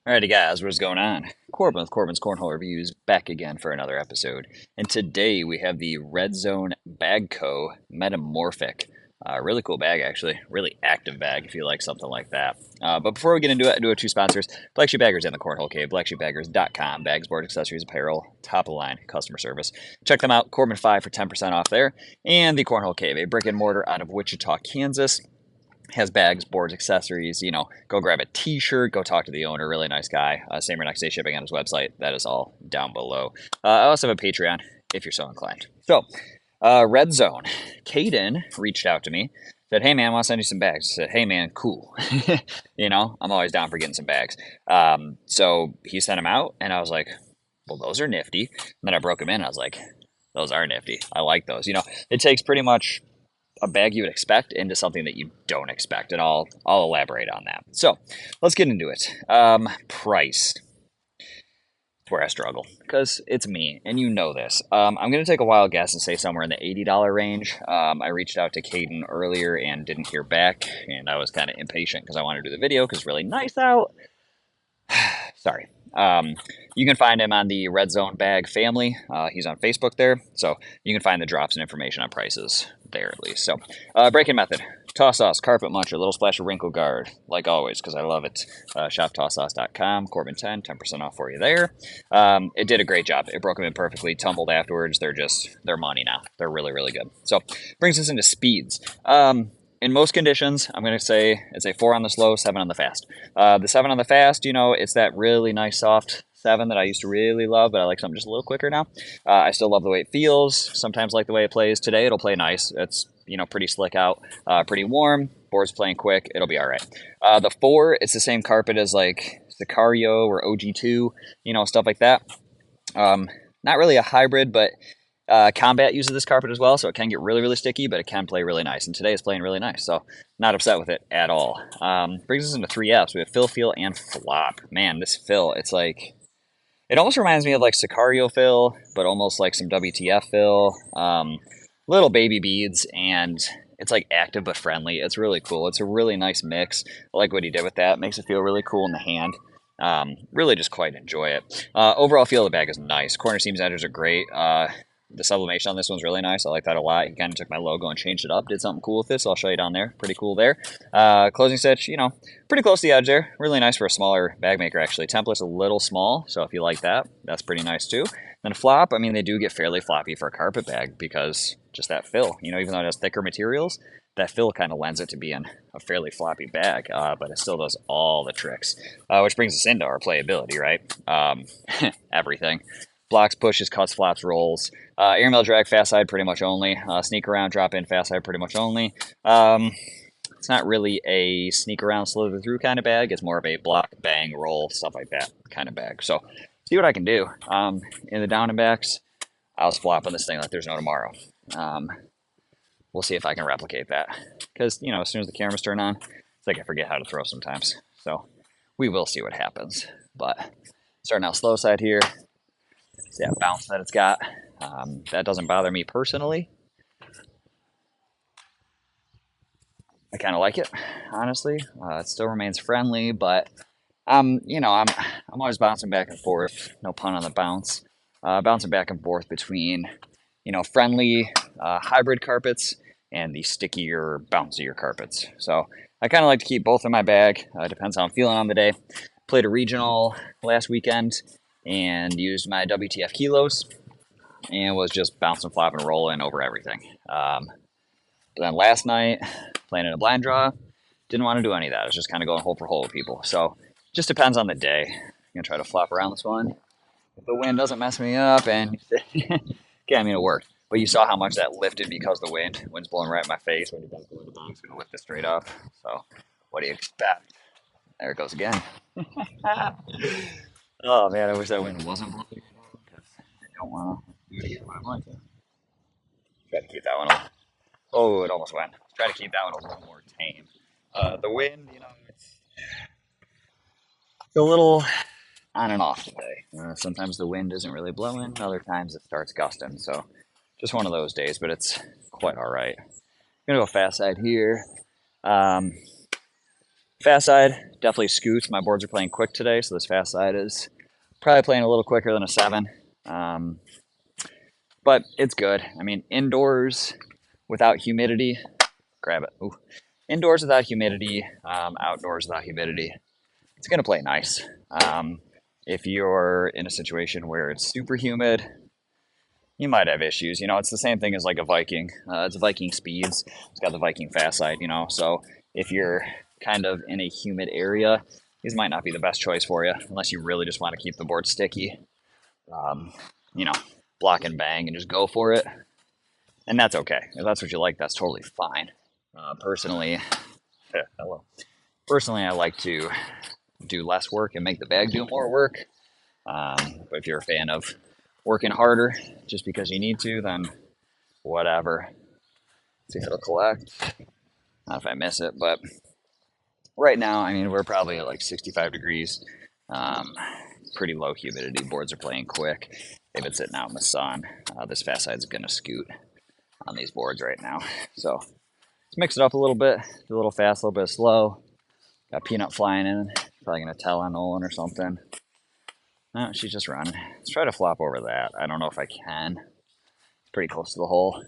Alrighty, guys, what's going on? Corbin with Corbin's Cornhole Reviews back again for another episode. And today we have the Red Zone Bag Co. Metamorphic. Really cool bag, actually. Really active bag if you like something like that. But before we get into it, I do have two sponsors Black Sheep Baggers and the Cornhole Cave. BlackSheepBaggers.com. Bags, board, accessories, apparel, top of the line customer service. Check them out. Corbin5 for 10% off there. And the Cornhole Cave, a brick and mortar out of Wichita, Kansas. Has bags, boards, accessories, go grab a t-shirt, go talk to the owner, really nice guy. Same or next day shipping on his website. That is all down below. I also have a Patreon if you're so inclined. So, Red Zone. Caden reached out to me, said, hey man, I want to send you some bags. I said, hey man, cool. I'm always down for getting some bags. So he sent them out and I was like, well, those are nifty. And then I broke them in and I was like, those are nifty. I like those. It takes pretty much a bag you would expect into something that you don't expect, and I'll elaborate on that. So let's get into it. Price. It's where I struggle because it's me, and you know this. I'm going to take a wild guess and say somewhere in the $80 range. I reached out to Caden earlier and didn't hear back, and I was kind of impatient because I wanted to do the video because it's really nice out. Sorry. You can find him on the Red Zone Bag family. He's on Facebook there, so you can find the drops and information on prices there at least. So, break-in method. Toss sauce, carpet muncher, little splash of wrinkle guard, like always, because I love it. ShopTossSauce.com, Corbin10, 10% off for you there. It did a great job. It broke them in perfectly, tumbled afterwards. They're money now. They're really, really good. So, brings us into speeds. In most conditions, I'm going to say it's a 4 on the slow, 7 on the fast. The 7 on the fast, it's that really nice soft 7 that I used to really love, but I like something just a little quicker now. I still love the way it feels. Sometimes like the way it plays. Today, it'll play nice. It's, pretty slick out, pretty warm. Board's playing quick. It'll be all right. The 4, it's the same carpet as like Sicario or OG2, stuff like that. Not really a hybrid, but Combat uses this carpet as well, so it can get really, really sticky, but it can play really nice. And today it's playing really nice, so not upset with it at all. Brings us into 3Fs. We have fill, feel, and flop. Man, this fill, it's like... It almost reminds me of like Sicario fill, but almost like some WTF fill. Little baby beads, and it's like active but friendly. It's really cool. It's a really nice mix. I like what he did with that. Makes it feel really cool in the hand. Really just quite enjoy it. Overall feel of the bag is nice. Corner seams edges are great. The sublimation on this one's really nice. I like that a lot. He kind of took my logo and changed it up. Did something cool with this. So I'll show you down there. Pretty cool there. Closing stitch, pretty close to the edge there. Really nice for a smaller bag maker, actually. Template's a little small, so if you like that, that's pretty nice too. Then flop, they do get fairly floppy for a carpet bag because just that fill. Even though it has thicker materials, that fill kind of lends it to being a fairly floppy bag, but it still does all the tricks. Which brings us into our playability, right? Everything. Blocks, pushes, cuts, flops, rolls. Airmail drag, fast side pretty much only. Sneak around, drop in, fast side pretty much only. It's not really a sneak around, slither through kind of bag. It's more of a block, bang, roll, stuff like that kind of bag. So see what I can do. In the down and backs, I was flopping this thing like there's no tomorrow. We'll see if I can replicate that. Because, as soon as the cameras turn on, it's like I forget how to throw sometimes. So we will see what happens. But starting out slow side here. See that bounce that it's got. That doesn't bother me personally. I kind of like it, honestly. It still remains friendly, but I'm always bouncing back and forth. No pun on the bounce. Bouncing back and forth between, friendly hybrid carpets and the stickier, bouncier carpets. So I kind of like to keep both in my bag. Depends how I'm feeling on the day. Played a regional last weekend and used my WTF kilos and was just bouncing, flopping, rolling over everything. But then last night, playing in a blind draw, didn't want to do any of that. I was just kind of going hole for hole with people. So just depends on the day. I'm going to try to flop around this one. If the wind doesn't mess me up, and it worked. But you saw how much that lifted because the wind's blowing right in my face. When you don't go in the box, it's going to lift it straight up. So what do you expect? There it goes again. Oh man, I wish that wind wasn't blowing because I don't want to do it what I'm going to. Try to keep that one. Oh, it almost went. Try to keep that one a little more tame. The wind, it's a little on and off today. Sometimes the wind isn't really blowing. Other times it starts gusting. So just one of those days, but it's quite all right. I'm gonna go fast side here. Fast side definitely scoots. My boards are playing quick today, so this fast side is probably playing a little quicker than a 7. Um, but it's good. I mean, indoors without humidity, grab it. Ooh. Indoors without humidity, outdoors without humidity, it's going to play nice. If you're in a situation where it's super humid, you might have issues. It's the same thing as like a Viking. It's a Viking speeds. It's got the Viking fast side. So if you're kind of in a humid area, these might not be the best choice for you unless you really just want to keep the board sticky. Um, you know, block and bang and just go for it. And that's okay. If that's what you like, that's totally fine. Personally, hello. Personally, I like to do less work and make the bag do more work. But if you're a fan of working harder just because you need to, then whatever. See if it'll collect. Not if I miss it, but right now, I mean, we're probably at like 65 degrees. Um, Pretty low humidity. Boards are playing quick. They've been sitting out in the sun. This fast side's going to scoot on these boards right now. So let's mix it up a little bit. Do a little fast, a little bit slow. Got Peanut flying in. Probably going to tell on Nolan or something. No, she's just running. Let's try to flop over that. I don't know if I can. It's pretty close to the hole.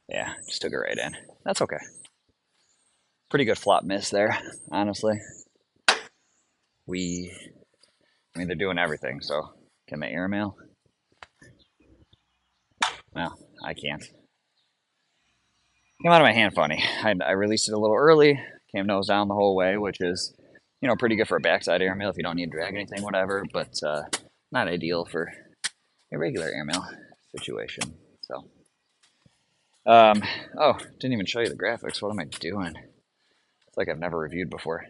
Yeah, just took it right in. That's okay. Pretty good flop miss there, honestly. I mean, they're doing everything, so can they airmail? Well, I can't. Came out of my hand funny. I released it a little early, came nose down the whole way, which is, pretty good for a backside airmail if you don't need to drag anything, whatever, but not ideal for a regular airmail situation. So, oh, didn't even show you the graphics. What am I doing? It's like I've never reviewed before.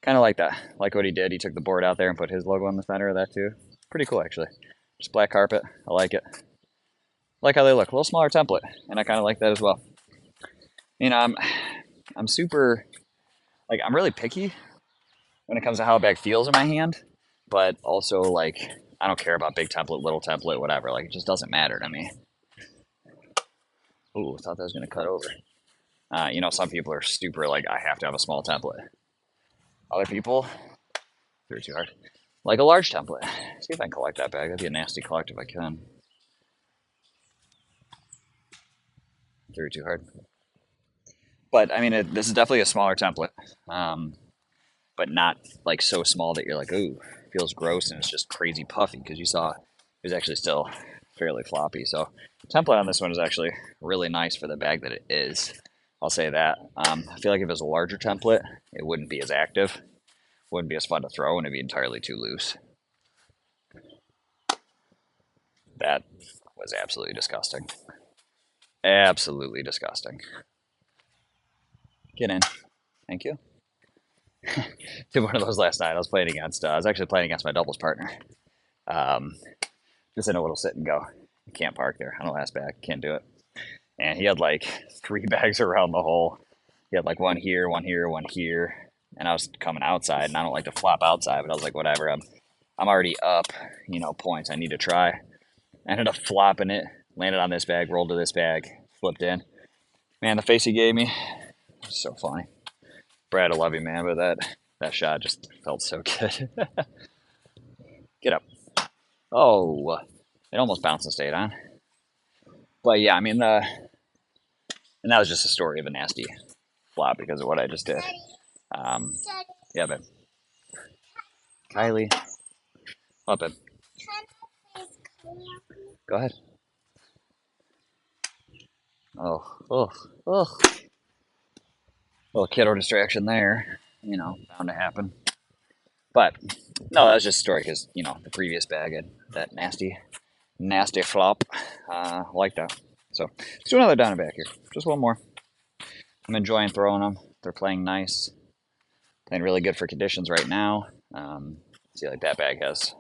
Kind of like that. Like what he did. He took the board out there and put his logo in the center of that too. Pretty cool, actually. Just black carpet. I like it. Like how they look. A little smaller template, and I kind of like that as well. I'm super, like, I'm really picky when it comes to how a bag feels in my hand, but also, like, I don't care about big template, little template, whatever. Like, it just doesn't matter to me. Ooh, thought that was going to cut over. Some people are super, like, I have to have a small template. Other people, threw too hard, like a large template. See if I can collect that bag. That'd be a nasty collect if I can. Threw too hard. But, I mean, this is definitely a smaller template. But not like so small that you're like, ooh, feels gross and it's just crazy puffy, because you saw it was actually still fairly floppy. So template on this one is actually really nice for the bag that it is. I'll say that. I feel like if it was a larger template, it wouldn't be as active, wouldn't be as fun to throw, and it'd be entirely too loose. That was absolutely disgusting. Absolutely disgusting. Get in. Thank you. Did one of those last night. I was actually playing against my doubles partner. Um, just in a little sit and go. You can't park there on the last bag. Can't do it. And he had like 3 bags around the hole. He had like one here, one here, one here. And I was coming outside, and I don't like to flop outside, but I was like, whatever. I'm already up, points. I need to try. I ended up flopping it, landed on this bag, rolled to this bag, flipped in. Man, the face he gave me was so funny. Brad, I love you, man, but that shot just felt so good. Get up. Oh, it almost bounced and stayed on. But yeah, I mean, and that was just a story of a nasty flop because of what I just did. Yeah, but Kylie, up it. Go ahead. Oh. Little kiddo distraction there. Bound to happen. But no, that was just a story because the previous bag had that nasty flop. Like that. So let's do another down and back here. Just one more. I'm enjoying throwing them. They're playing nice. Playing really good for conditions right now. See, like that bag has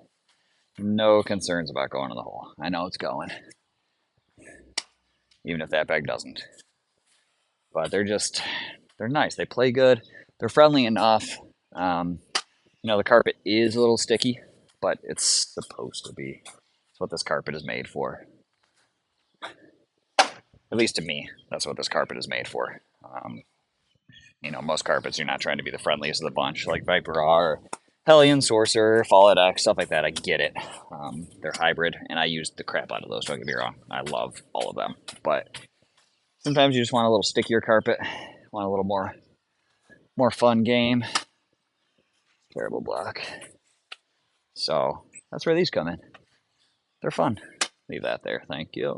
no concerns about going in the hole. I know it's going, even if that bag doesn't. But they're nice. They play good. They're friendly enough. The carpet is a little sticky, but it's supposed to be. It's what this carpet is made for. At least to me, that's what this carpet is made for. you know, most carpets, you're not trying to be the friendliest of the bunch, like Viper Raw or Hellion, Sorcerer, Fallout X, stuff like that. I get it. They're hybrid, and I use the crap out of those, don't get me wrong. I love all of them. But sometimes you just want a little stickier carpet, want a little more fun game. Terrible block. So that's where these come in. They're fun. Leave that there, thank you.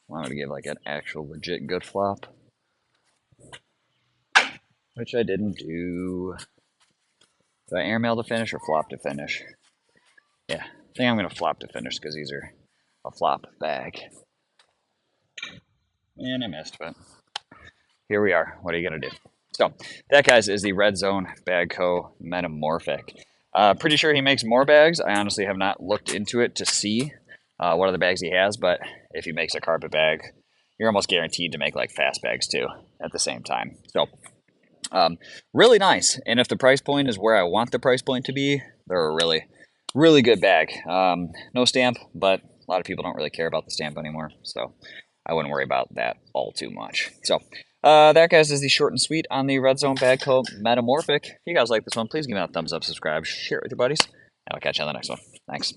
Wanted to give like an actual legit good flop, which I didn't do. Did I airmail to finish or flop to finish? Yeah, I think I'm going to flop to finish because these are a flop bag. And I missed, but here we are. What are you going to do? So that, guys, is the Red Zone Bag Co. Metamorphic. Pretty sure he makes more bags. I honestly have not looked into it to see what other bags he has, but if he makes a carpet bag, you're almost guaranteed to make like fast bags too at the same time. So really nice. And if the price point is where I want the price point to be, they're a really, really good bag. No stamp, but a lot of people don't really care about the stamp anymore, so I wouldn't worry about that all too much. So that, guys, is the short and sweet on the Red Zone Bag Co. Metamorphic. If you guys like this one, please give me a thumbs up, subscribe, share it with your buddies, and I'll catch you on the next one. Thanks.